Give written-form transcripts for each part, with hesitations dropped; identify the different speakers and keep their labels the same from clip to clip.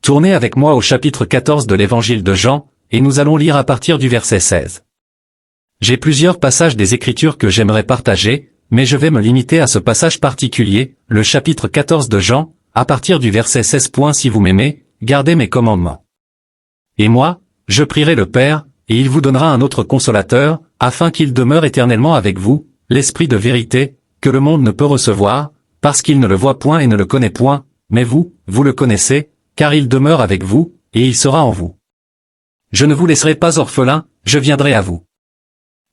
Speaker 1: Tournez avec moi au chapitre 14 de l'évangile de Jean, et nous allons lire à partir du verset 16. J'ai plusieurs passages des Écritures que j'aimerais partager, mais je vais me limiter à ce passage particulier, le chapitre 14 de Jean, à partir du verset 16. Si vous m'aimez, gardez mes commandements. Et moi, je prierai le Père, et il vous donnera un autre consolateur, afin qu'il demeure éternellement avec vous, l'Esprit de vérité, que le monde ne peut recevoir, parce qu'il ne le voit point et ne le connaît point, mais vous, vous le connaissez, car il demeure avec vous, et il sera en vous. Je ne vous laisserai pas orphelin, je viendrai à vous.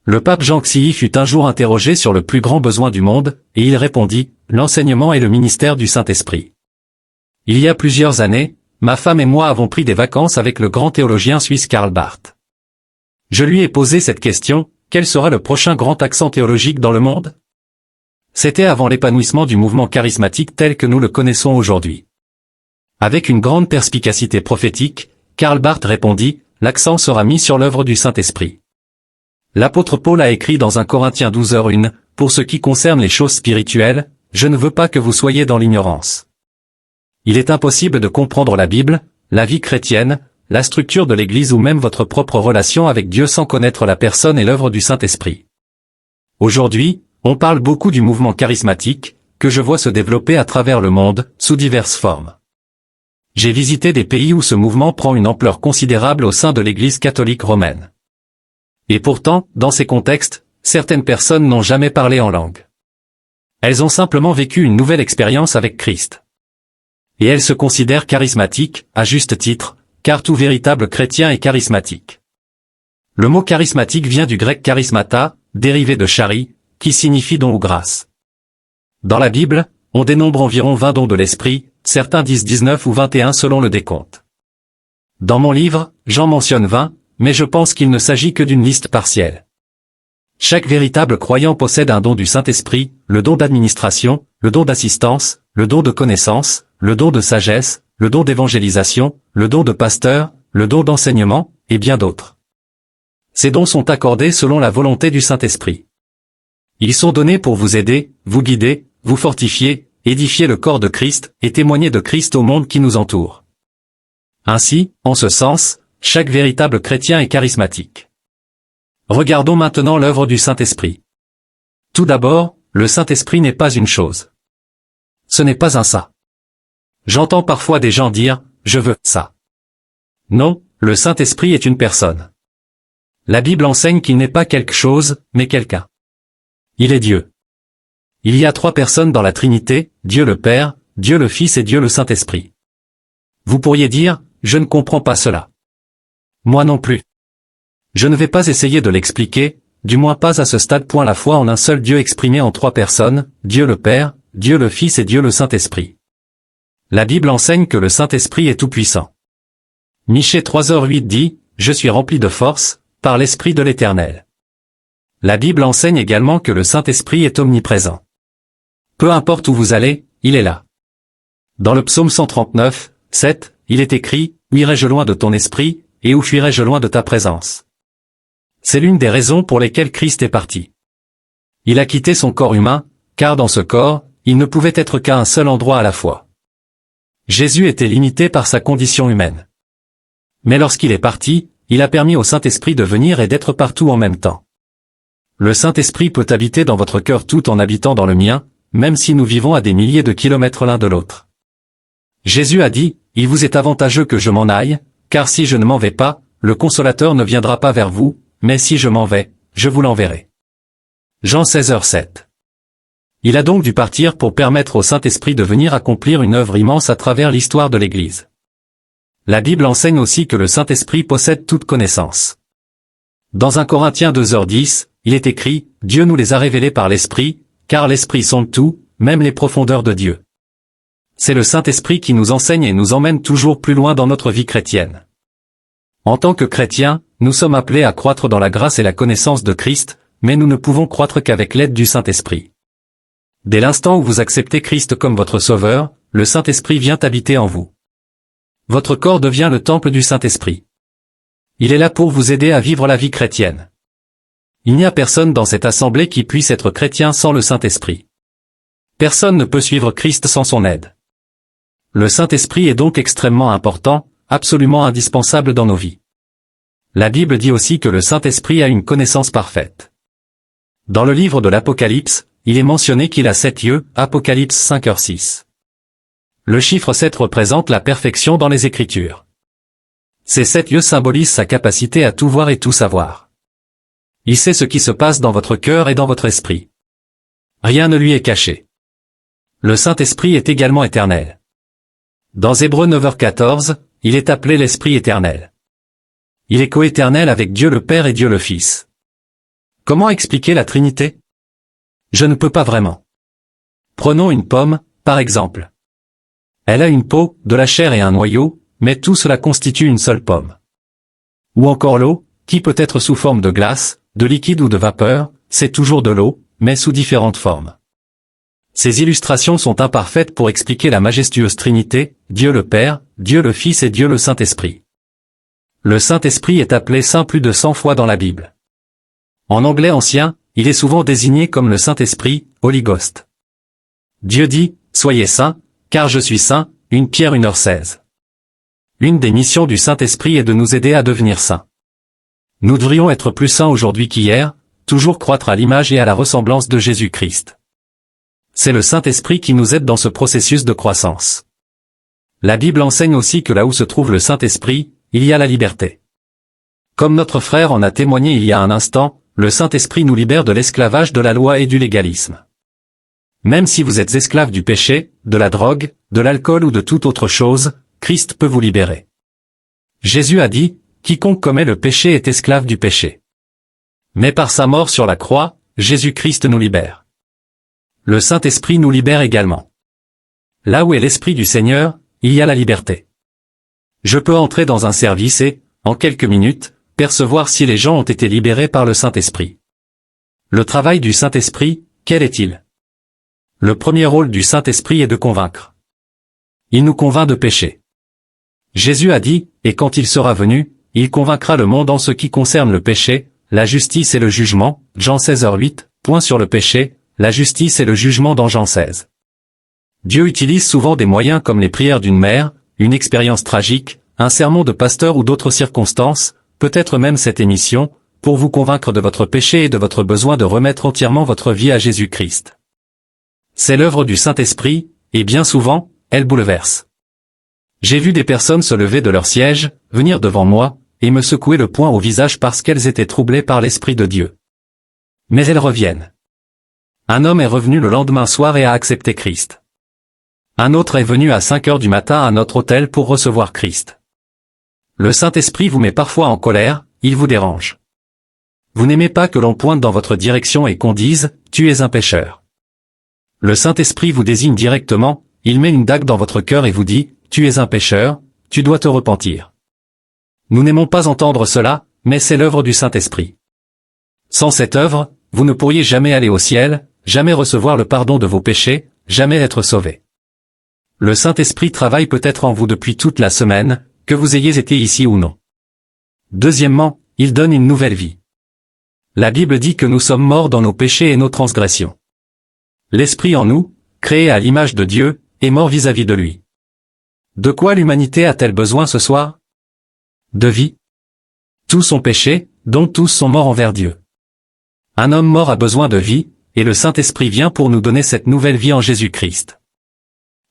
Speaker 1: Le pape Jean Xi fut un jour interrogé sur le plus grand besoin du monde, et il répondit, l'enseignement et le ministère du Saint-Esprit. Il y a plusieurs années, ma femme et moi avons pris des vacances avec le grand théologien suisse Karl Barth. Je lui ai posé cette question, quel sera le prochain grand accent théologique dans le monde? C'était avant l'épanouissement du mouvement charismatique tel que nous le connaissons aujourd'hui. Avec une grande perspicacité prophétique, Karl Barth répondit, l'accent sera mis sur l'œuvre du Saint-Esprit. L'apôtre Paul a écrit dans 1 Corinthiens 12:1, pour ce qui concerne les choses spirituelles, je ne veux pas que vous soyez dans l'ignorance. Il est impossible de comprendre la Bible, la vie chrétienne, la structure de l'Église ou même votre propre relation avec Dieu sans connaître la personne et l'œuvre du Saint-Esprit. Aujourd'hui, on parle beaucoup du mouvement charismatique, que je vois se développer à travers le monde, sous diverses formes. J'ai visité des pays où ce mouvement prend une ampleur considérable au sein de l'Église catholique romaine. Et pourtant, dans ces contextes, certaines personnes n'ont jamais parlé en langue. Elles ont simplement vécu une nouvelle expérience avec Christ. Et elles se considèrent charismatiques, à juste titre, car tout véritable chrétien est charismatique. Le mot charismatique vient du grec charismata, dérivé de chari, qui signifie don ou grâce. Dans la Bible, on dénombre environ 20 dons de l'Esprit, certains disent 19 ou 21 selon le décompte. Dans mon livre, j'en mentionne 20, mais je pense qu'il ne s'agit que d'une liste partielle. Chaque véritable croyant possède un don du Saint-Esprit, le don d'administration, le don d'assistance, le don de connaissance, le don de sagesse, le don d'évangélisation, le don de pasteur, le don d'enseignement, et bien d'autres. Ces dons sont accordés selon la volonté du Saint-Esprit. Ils sont donnés pour vous aider, vous guider, vous fortifier, édifier le corps de Christ, et témoigner de Christ au monde qui nous entoure. Ainsi, en ce sens, chaque véritable chrétien est charismatique. Regardons maintenant l'œuvre du Saint-Esprit. Tout d'abord, le Saint-Esprit n'est pas une chose. Ce n'est pas un ça. J'entends parfois des gens dire, je veux ça. Non, le Saint-Esprit est une personne. La Bible enseigne qu'il n'est pas quelque chose, mais quelqu'un. Il est Dieu. Il y a 3 personnes dans la Trinité, Dieu le Père, Dieu le Fils et Dieu le Saint-Esprit. Vous pourriez dire, je ne comprends pas cela. Moi non plus. Je ne vais pas essayer de l'expliquer, du moins pas à ce stade. La foi en un seul Dieu exprimé en 3 personnes, Dieu le Père, Dieu le Fils et Dieu le Saint-Esprit. La Bible enseigne que le Saint-Esprit est tout-puissant. Michée 3:8 dit, je suis rempli de force, par l'Esprit de l'Éternel. La Bible enseigne également que le Saint-Esprit est omniprésent. Peu importe où vous allez, il est là. Dans le psaume 139, 7, il est écrit, « Où irai-je loin de ton esprit, et où fuirai-je loin de ta présence ?» C'est l'une des raisons pour lesquelles Christ est parti. Il a quitté son corps humain, car dans ce corps, il ne pouvait être qu'à un seul endroit à la fois. Jésus était limité par sa condition humaine. Mais lorsqu'il est parti, il a permis au Saint-Esprit de venir et d'être partout en même temps. Le Saint-Esprit peut habiter dans votre cœur tout en habitant dans le mien, même si nous vivons à des milliers de kilomètres l'un de l'autre. Jésus a dit, « Il vous est avantageux que je m'en aille, car si je ne m'en vais pas, le Consolateur ne viendra pas vers vous, mais si je m'en vais, je vous l'enverrai. » Jean 16:7. Il a donc dû partir pour permettre au Saint-Esprit de venir accomplir une œuvre immense à travers l'histoire de l'Église. La Bible enseigne aussi que le Saint-Esprit possède toute connaissance. Dans 1 Corinthiens 2:10, il est écrit, « Dieu nous les a révélés par l'Esprit, car l'Esprit sonde tout, même les profondeurs de Dieu. » C'est le Saint-Esprit qui nous enseigne et nous emmène toujours plus loin dans notre vie chrétienne. En tant que chrétiens, nous sommes appelés à croître dans la grâce et la connaissance de Christ, mais nous ne pouvons croître qu'avec l'aide du Saint-Esprit. Dès l'instant où vous acceptez Christ comme votre Sauveur, le Saint-Esprit vient habiter en vous. Votre corps devient le temple du Saint-Esprit. Il est là pour vous aider à vivre la vie chrétienne. Il n'y a personne dans cette assemblée qui puisse être chrétien sans le Saint-Esprit. Personne ne peut suivre Christ sans son aide. Le Saint-Esprit est donc extrêmement important, absolument indispensable dans nos vies. La Bible dit aussi que le Saint-Esprit a une connaissance parfaite. Dans le livre de l'Apocalypse, il est mentionné qu'il a 7 yeux, Apocalypse 5h6. Le chiffre 7 représente la perfection dans les Écritures. Ces 7 yeux symbolisent sa capacité à tout voir et tout savoir. Il sait ce qui se passe dans votre cœur et dans votre esprit. Rien ne lui est caché. Le Saint-Esprit est également éternel. Dans Hébreux 9h14, il est appelé l'Esprit éternel. Il est coéternel avec Dieu le Père et Dieu le Fils. Comment expliquer la Trinité? Je ne peux pas vraiment. Prenons une pomme, par exemple. Elle a une peau, de la chair et un noyau, mais tout cela constitue une seule pomme. Ou encore l'eau, qui peut être sous forme de glace, de liquide ou de vapeur, c'est toujours de l'eau, mais sous différentes formes. Ces illustrations sont imparfaites pour expliquer la majestueuse Trinité, Dieu le Père, Dieu le Fils et Dieu le Saint-Esprit. Le Saint-Esprit est appelé Saint plus de 100 fois dans la Bible. En anglais ancien, il est souvent désigné comme le Saint-Esprit, Holy Ghost. Dieu dit, « Soyez saints, car je suis saint », 1 Pierre 1h16. Une des missions du Saint-Esprit est de nous aider à devenir saints. Nous devrions être plus saints aujourd'hui qu'hier, toujours croître à l'image et à la ressemblance de Jésus-Christ. C'est le Saint-Esprit qui nous aide dans ce processus de croissance. La Bible enseigne aussi que là où se trouve le Saint-Esprit, il y a la liberté. Comme notre frère en a témoigné il y a un instant, le Saint-Esprit nous libère de l'esclavage de la loi et du légalisme. Même si vous êtes esclave du péché, de la drogue, de l'alcool ou de toute autre chose, Christ peut vous libérer. Jésus a dit, « Quiconque commet le péché est esclave du péché. » Mais par sa mort sur la croix, Jésus-Christ nous libère. Le Saint-Esprit nous libère également. Là où est l'Esprit du Seigneur, il y a la liberté. Je peux entrer dans un service et, en quelques minutes, percevoir si les gens ont été libérés par le Saint-Esprit. Le travail du Saint-Esprit, quel est-il? Le premier rôle du Saint-Esprit est de convaincre. Il nous convainc de péché. Jésus a dit, et quand il sera venu, il convaincra le monde en ce qui concerne le péché, la justice et le jugement, Jean 16h8, point sur le péché, la justice et le jugement dans Jean 16. Dieu utilise souvent des moyens comme les prières d'une mère, une expérience tragique, un sermon de pasteur ou d'autres circonstances, peut-être même cette émission, pour vous convaincre de votre péché et de votre besoin de remettre entièrement votre vie à Jésus-Christ. C'est l'œuvre du Saint-Esprit, et bien souvent, elle bouleverse. J'ai vu des personnes se lever de leur siège, venir devant moi, et me secouer le poing au visage parce qu'elles étaient troublées par l'Esprit de Dieu. Mais elles reviennent. Un homme est revenu le lendemain soir et a accepté Christ. Un autre est venu à 5 heures du matin à notre hôtel pour recevoir Christ. Le Saint-Esprit vous met parfois en colère, il vous dérange. Vous n'aimez pas que l'on pointe dans votre direction et qu'on dise, « Tu es un pécheur ». Le Saint-Esprit vous désigne directement, il met une dague dans votre cœur et vous dit, « Tu es un pécheur, tu dois te repentir ». Nous n'aimons pas entendre cela, mais c'est l'œuvre du Saint-Esprit. Sans cette œuvre, vous ne pourriez jamais aller au ciel, jamais recevoir le pardon de vos péchés, jamais être sauvé. Le Saint-Esprit travaille peut-être en vous depuis toute la semaine, que vous ayez été ici ou non. Deuxièmement, il donne une nouvelle vie. La Bible dit que nous sommes morts dans nos péchés et nos transgressions. L'Esprit en nous, créé à l'image de Dieu, est mort vis-à-vis de lui. De quoi l'humanité a-t-elle besoin ce soir? De vie. Tous ont péché, donc tous sont morts envers Dieu. Un homme mort a besoin de vie, et le Saint-Esprit vient pour nous donner cette nouvelle vie en Jésus-Christ.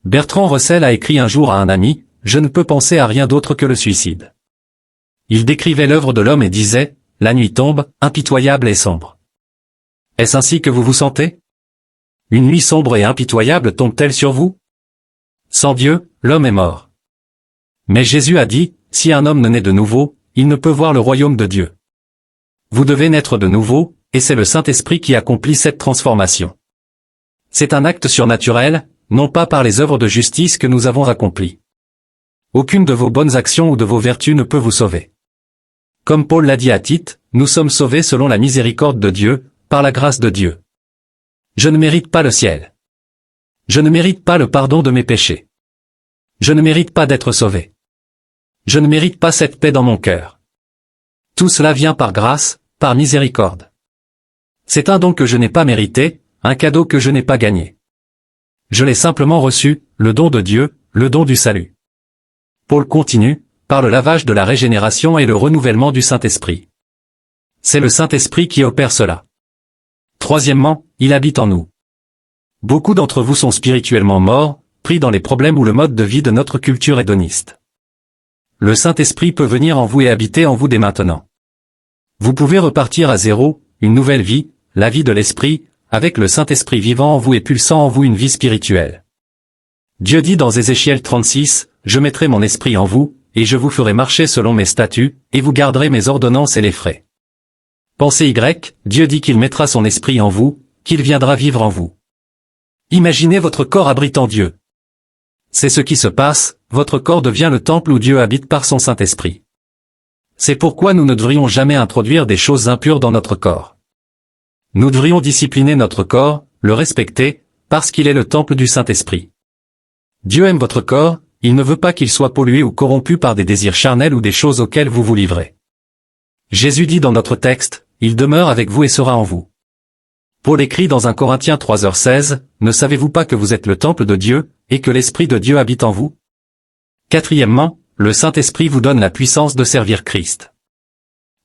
Speaker 1: Bertrand Russell a écrit un jour à un ami, « Je ne peux penser à rien d'autre que le suicide ». Il décrivait l'œuvre de l'homme et disait, « La nuit tombe, impitoyable et sombre. » Est-ce ainsi que vous vous sentez? Une nuit sombre et impitoyable tombe-t-elle sur vous? Sans Dieu, l'homme est mort. Mais Jésus a dit, « Si un homme ne naît de nouveau, il ne peut voir le royaume de Dieu. » Vous devez naître de nouveau, et c'est le Saint-Esprit qui accomplit cette transformation. C'est un acte surnaturel, non pas par les œuvres de justice que nous avons accomplies. Aucune de vos bonnes actions ou de vos vertus ne peut vous sauver. Comme Paul l'a dit à Tite, nous sommes sauvés selon la miséricorde de Dieu, par la grâce de Dieu. Je ne mérite pas le ciel. Je ne mérite pas le pardon de mes péchés. Je ne mérite pas d'être sauvé. Je ne mérite pas cette paix dans mon cœur. Tout cela vient par grâce, par miséricorde. C'est un don que je n'ai pas mérité, un cadeau que je n'ai pas gagné. Je l'ai simplement reçu, le don de Dieu, le don du salut. Paul continue, par le lavage de la régénération et le renouvellement du Saint-Esprit. C'est le Saint-Esprit qui opère cela. Troisièmement, il habite en nous. Beaucoup d'entre vous sont spirituellement morts, pris dans les problèmes ou le mode de vie de notre culture hédoniste. Le Saint-Esprit peut venir en vous et habiter en vous dès maintenant. Vous pouvez repartir à zéro, une nouvelle vie, la vie de l'Esprit, avec le Saint-Esprit vivant en vous et pulsant en vous une vie spirituelle. Dieu dit dans Ézéchiel 36, « Je mettrai mon esprit en vous, et je vous ferai marcher selon mes statuts, et vous garderez mes ordonnances et les ferai. » Pensée Y, Dieu dit qu'il mettra son esprit en vous, qu'il viendra vivre en vous. Imaginez votre corps abritant Dieu. C'est ce qui se passe, votre corps devient le temple où Dieu habite par son Saint-Esprit. C'est pourquoi nous ne devrions jamais introduire des choses impures dans notre corps. Nous devrions discipliner notre corps, le respecter, parce qu'il est le temple du Saint-Esprit. Dieu aime votre corps, il ne veut pas qu'il soit pollué ou corrompu par des désirs charnels ou des choses auxquelles vous vous livrez. Jésus dit dans notre texte, « Il demeure avec vous et sera en vous. » Paul écrit dans 1 Corinthiens 3h16, « Ne savez-vous pas que vous êtes le temple de Dieu, et que l'Esprit de Dieu habite en vous ?» Quatrièmement, le Saint-Esprit vous donne la puissance de servir Christ.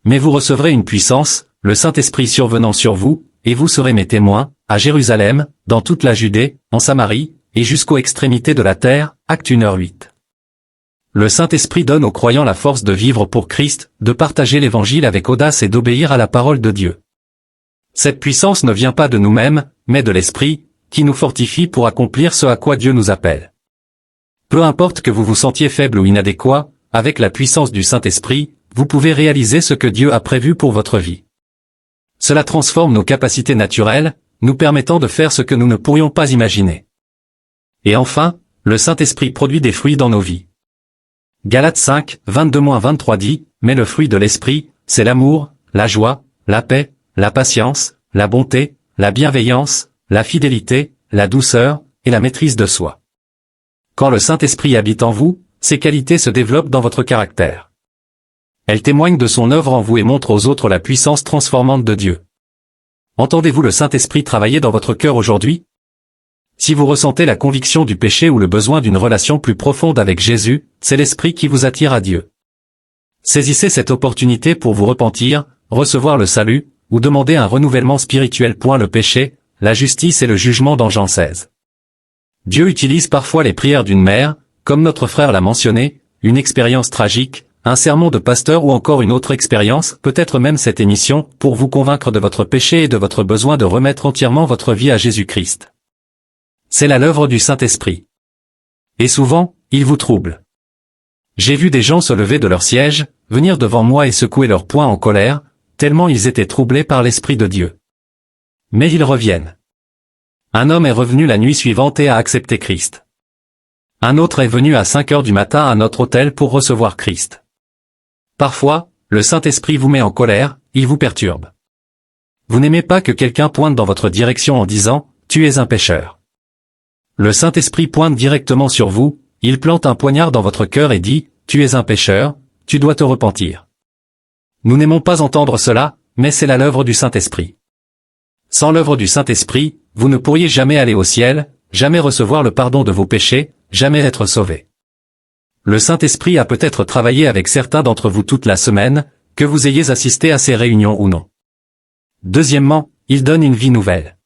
Speaker 1: Mais vous recevrez une puissance, le Saint-Esprit survenant sur vous, et vous serez mes témoins, à Jérusalem, dans toute la Judée, en Samarie, et jusqu'aux extrémités de la terre, Actes 1h8. Le Saint-Esprit donne aux croyants la force de vivre pour Christ, de partager l'Évangile avec audace et d'obéir à la parole de Dieu. Cette puissance ne vient pas de nous-mêmes, mais de l'Esprit, qui nous fortifie pour accomplir ce à quoi Dieu nous appelle. Peu importe que vous vous sentiez faible ou inadéquat, avec la puissance du Saint-Esprit, vous pouvez réaliser ce que Dieu a prévu pour votre vie. Cela transforme nos capacités naturelles, nous permettant de faire ce que nous ne pourrions pas imaginer. Et enfin, le Saint-Esprit produit des fruits dans nos vies. Galates 5, 22-23 dit, « Mais le fruit de l'Esprit, c'est l'amour, la joie, la paix, la patience, la bonté, la bienveillance, la fidélité, la douceur, et la maîtrise de soi. » Quand le Saint-Esprit habite en vous, ces qualités se développent dans votre caractère. Elles témoignent de son œuvre en vous et montrent aux autres la puissance transformante de Dieu. Entendez-vous le Saint-Esprit travailler dans votre cœur aujourd'hui? Si vous ressentez la conviction du péché ou le besoin d'une relation plus profonde avec Jésus, c'est l'Esprit qui vous attire à Dieu. Saisissez cette opportunité pour vous repentir, recevoir le salut, ou demander un renouvellement spirituel. Le péché, la justice et le jugement dans Jean 16. Dieu utilise parfois les prières d'une mère, comme notre frère l'a mentionné, une expérience tragique, un sermon de pasteur ou encore une autre expérience, peut-être même cette émission, pour vous convaincre de votre péché et de votre besoin de remettre entièrement votre vie à Jésus-Christ. C'est là l'œuvre du Saint-Esprit. Et souvent, il vous trouble. J'ai vu des gens se lever de leur siège, venir devant moi et secouer leurs poings en colère, tellement ils étaient troublés par l'Esprit de Dieu. Mais ils reviennent. Un homme est revenu la nuit suivante et a accepté Christ. Un autre est venu à 5 heures du matin à notre hôtel pour recevoir Christ. Parfois, le Saint-Esprit vous met en colère, il vous perturbe. Vous n'aimez pas que quelqu'un pointe dans votre direction en disant « Tu es un pécheur ». Le Saint-Esprit pointe directement sur vous, il plante un poignard dans votre cœur et dit « Tu es un pécheur, tu dois te repentir ». Nous n'aimons pas entendre cela, mais c'est là l'œuvre du Saint-Esprit. Sans l'œuvre du Saint-Esprit, vous ne pourriez jamais aller au ciel, jamais recevoir le pardon de vos péchés, jamais être sauvé. Le Saint-Esprit a peut-être travaillé avec certains d'entre vous toute la semaine, que vous ayez assisté à ces réunions ou non. Deuxièmement, il donne une vie nouvelle.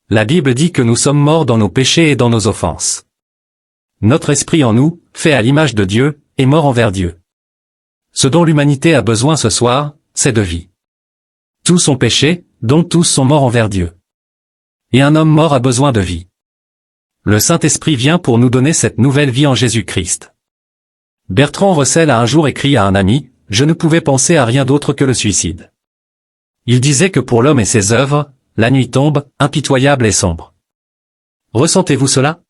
Speaker 1: La Bible dit que nous sommes morts dans nos péchés et dans nos offenses. Notre esprit en nous, fait à l'image de Dieu, est mort envers Dieu. Ce dont l'humanité a besoin ce soir, c'est de vie. Tous ont péché, donc tous sont morts envers Dieu. Et un homme mort a besoin de vie. Le Saint-Esprit vient pour nous donner cette nouvelle vie en Jésus-Christ. Bertrand Russell a un jour écrit à un ami, « Je ne pouvais penser à rien d'autre que le suicide. » Il disait que pour l'homme et ses œuvres, la nuit tombe, impitoyable et sombre. Ressentez-vous cela?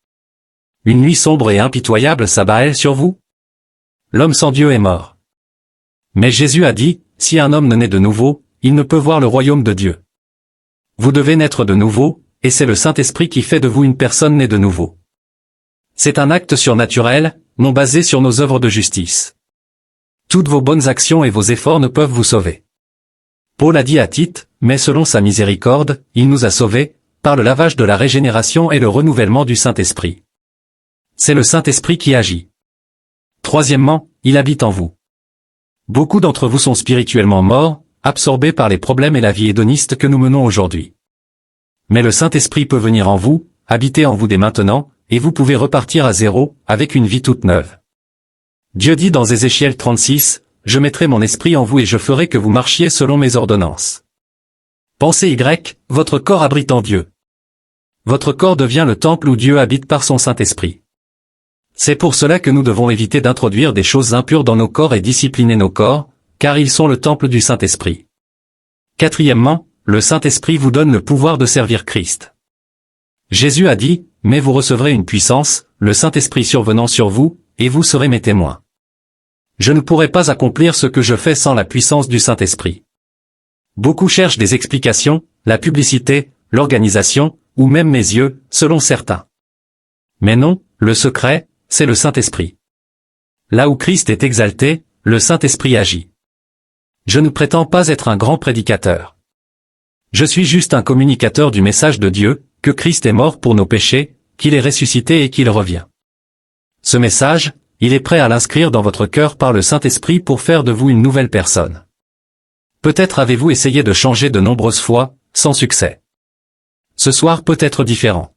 Speaker 1: Une nuit sombre et impitoyable s'abat-elle sur vous? L'homme sans Dieu est mort. Mais Jésus a dit, si un homme ne naît de nouveau, il ne peut voir le royaume de Dieu. Vous devez naître de nouveau, et c'est le Saint-Esprit qui fait de vous une personne née de nouveau. C'est un acte surnaturel, non basé sur nos œuvres de justice. Toutes vos bonnes actions et vos efforts ne peuvent vous sauver. Paul a dit à Tite, mais selon sa miséricorde, il nous a sauvés, par le lavage de la régénération et le renouvellement du Saint-Esprit. C'est le Saint-Esprit qui agit. Troisièmement, il habite en vous. Beaucoup d'entre vous sont spirituellement morts, absorbés par les problèmes et la vie hédoniste que nous menons aujourd'hui. Mais le Saint-Esprit peut venir en vous, habiter en vous dès maintenant, et vous pouvez repartir à zéro, avec une vie toute neuve. Dieu dit dans Ézéchiel 36, « Je mettrai mon esprit en vous et je ferai que vous marchiez selon mes ordonnances. » Pensée Y, votre corps abrite en Dieu. Votre corps devient le temple où Dieu habite par son Saint-Esprit. C'est pour cela que nous devons éviter d'introduire des choses impures dans nos corps et discipliner nos corps, car ils sont le temple du Saint-Esprit. Quatrièmement, le Saint-Esprit vous donne le pouvoir de servir Christ. Jésus a dit, « Mais vous recevrez une puissance, le Saint-Esprit survenant sur vous, et vous serez mes témoins. » Je ne pourrai pas accomplir ce que je fais sans la puissance du Saint-Esprit. Beaucoup cherchent des explications, la publicité, l'organisation, ou même mes yeux, selon certains. Mais non, le secret, c'est le Saint-Esprit. Là où Christ est exalté, le Saint-Esprit agit. Je ne prétends pas être un grand prédicateur. Je suis juste un communicateur du message de Dieu, que Christ est mort pour nos péchés, qu'il est ressuscité et qu'il revient. Ce message, il est prêt à l'inscrire dans votre cœur par le Saint-Esprit pour faire de vous une nouvelle personne. Peut-être avez-vous essayé de changer de nombreuses fois, sans succès. Ce soir peut être différent.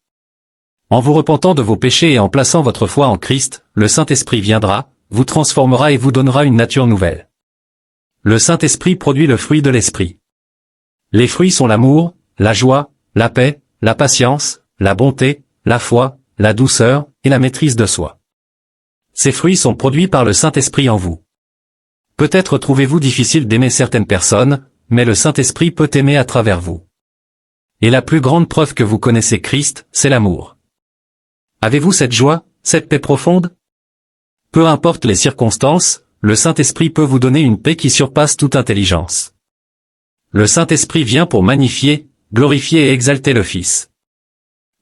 Speaker 1: En vous repentant de vos péchés et en plaçant votre foi en Christ, le Saint-Esprit viendra, vous transformera et vous donnera une nature nouvelle. Le Saint-Esprit produit le fruit de l'Esprit. Les fruits sont l'amour, la joie, la paix, la patience, la bonté, la foi, la douceur et la maîtrise de soi. Ces fruits sont produits par le Saint-Esprit en vous. Peut-être trouvez-vous difficile d'aimer certaines personnes, mais le Saint-Esprit peut aimer à travers vous. Et la plus grande preuve que vous connaissez Christ, c'est l'amour. Avez-vous cette joie, cette paix profonde? Peu importe les circonstances, le Saint-Esprit peut vous donner une paix qui surpasse toute intelligence. Le Saint-Esprit vient pour magnifier, glorifier et exalter le Fils.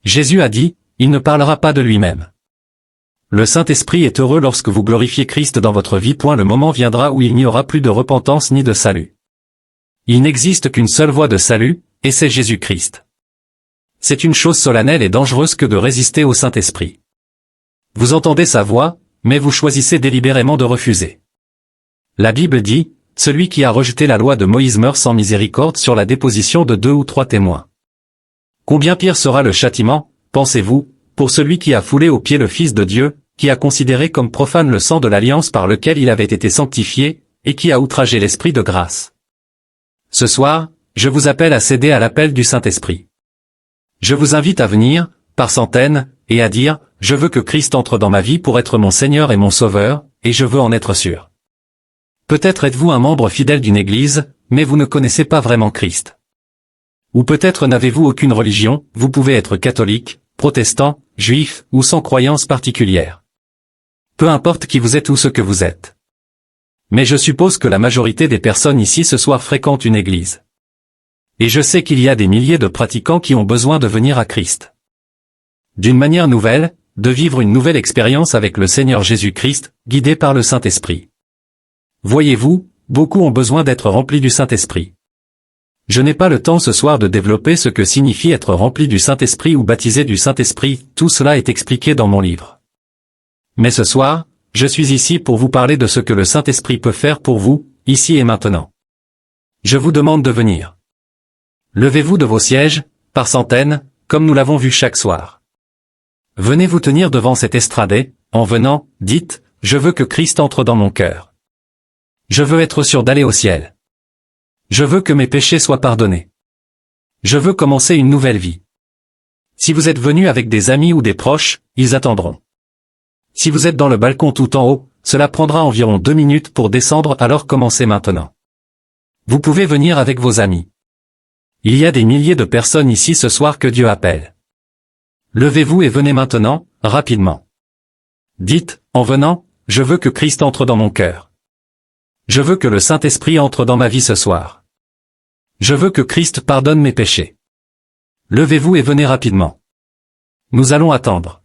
Speaker 1: Jésus a dit, il ne parlera pas de lui-même. Le Saint-Esprit est heureux lorsque vous glorifiez Christ dans votre vie. Le moment viendra où il n'y aura plus de repentance ni de salut. Il n'existe qu'une seule voie de salut, et c'est Jésus-Christ. C'est une chose solennelle et dangereuse que de résister au Saint-Esprit. Vous entendez sa voix, mais vous choisissez délibérément de refuser. La Bible dit, « Celui qui a rejeté la loi de Moïse meurt sans miséricorde sur la déposition de 2 ou 3 témoins. » Combien pire sera le châtiment, pensez-vous, pour celui qui a foulé aux pieds le Fils de Dieu, qui a considéré comme profane le sang de l'alliance par lequel il avait été sanctifié, et qui a outragé l'Esprit de grâce. Ce soir, je vous appelle à céder à l'appel du Saint-Esprit. Je vous invite à venir, par centaines, et à dire, « Je veux que Christ entre dans ma vie pour être mon Seigneur et mon Sauveur, et je veux en être sûr. » Peut-être êtes-vous un membre fidèle d'une église, mais vous ne connaissez pas vraiment Christ. Ou peut-être n'avez-vous aucune religion, vous pouvez être catholique, protestant, juif, ou sans croyance particulière. Peu importe qui vous êtes ou ce que vous êtes. Mais je suppose que la majorité des personnes ici ce soir fréquentent une église. Et je sais qu'il y a des milliers de pratiquants qui ont besoin de venir à Christ. D'une manière nouvelle, de vivre une nouvelle expérience avec le Seigneur Jésus-Christ, guidé par le Saint-Esprit. Voyez-vous, beaucoup ont besoin d'être remplis du Saint-Esprit. Je n'ai pas le temps ce soir de développer ce que signifie être rempli du Saint-Esprit ou baptisé du Saint-Esprit, tout cela est expliqué dans mon livre. Mais ce soir, je suis ici pour vous parler de ce que le Saint-Esprit peut faire pour vous, ici et maintenant. Je vous demande de venir. Levez-vous de vos sièges, par centaines, comme nous l'avons vu chaque soir. Venez vous tenir devant cette estrade et, en venant, dites, « Je veux que Christ entre dans mon cœur. Je veux être sûr d'aller au ciel. Je veux que mes péchés soient pardonnés. Je veux commencer une nouvelle vie. » Si vous êtes venu avec des amis ou des proches, ils attendront. Si vous êtes dans le balcon tout en haut, cela prendra environ 2 minutes pour descendre, alors commencez maintenant. Vous pouvez venir avec vos amis. Il y a des milliers de personnes ici ce soir que Dieu appelle. Levez-vous et venez maintenant, rapidement. Dites, en venant, je veux que Christ entre dans mon cœur. Je veux que le Saint-Esprit entre dans ma vie ce soir. Je veux que Christ pardonne mes péchés. Levez-vous et venez rapidement. Nous allons attendre.